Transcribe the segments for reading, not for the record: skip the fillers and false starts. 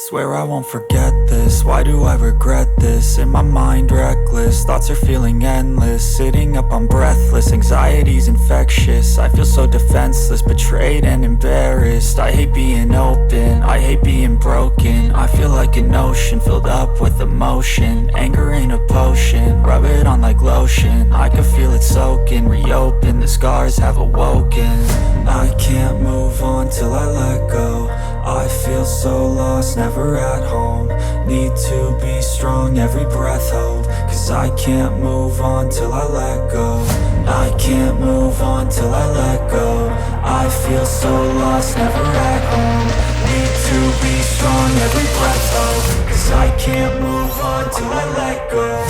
Swear I won't forget this, why do I regret this? In my mind reckless, thoughts are feeling endless. Sitting up, I'm breathless, anxiety's infectious. I feel so defenseless, betrayed and embarrassed. I hate being open, I hate being broken. I feel like an ocean, filled up with emotion. Anger ain't a potion, rub it on like lotion. I can feel it soaking, reopen, the scars have awoken. I can't move on till I let go. I feel so lost, never at home. Need to be strong, every breath hold. Cause I can't move on till I let go. I can't move on till I let go. I feel so lost, never at home. Need to be strong, every breath hold. Cause I can't move on till I let go.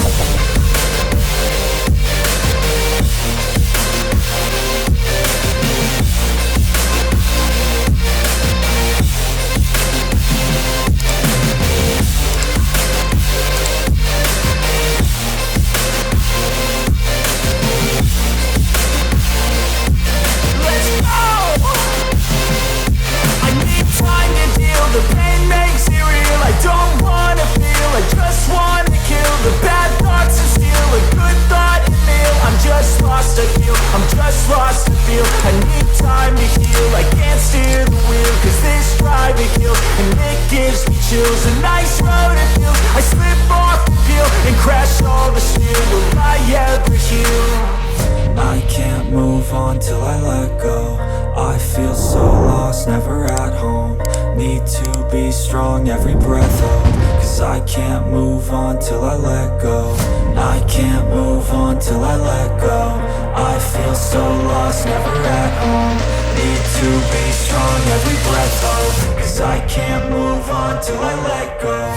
The pain makes it real, I don't wanna feel, I just wanna kill the bad thoughts and steal a good thought and meal. I'm just lost to feel, I'm just lost to feel. I need time to heal, I can't steer the wheel. Cause this drive it kills, and it gives me chills. A nice road it feels, I slip off the peel and crash all the steel. Will I ever heal? I can't move on till I let go. I feel so lost, never at home. Need to be strong, every breath hold. Cause I can't move on till I let go. I can't move on till I let go. I feel so lost, never at home. Need to be strong, every breath hold. Cause I can't move on till I let go.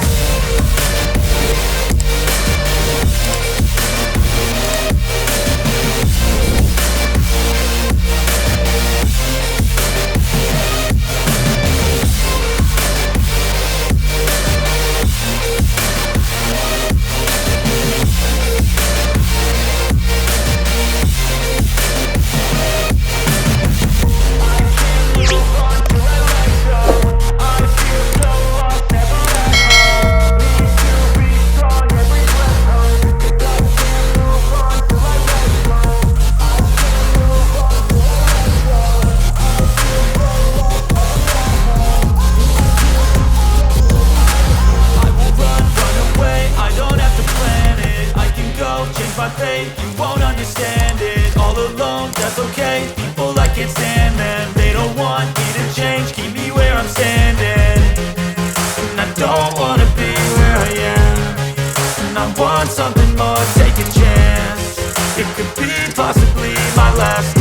You won't understand it. All alone, that's okay. People, I can't stand them. They don't want me to change, keep me where I'm standing. And I don't wanna be where I am. And I want something more, take a chance. It could be possibly my last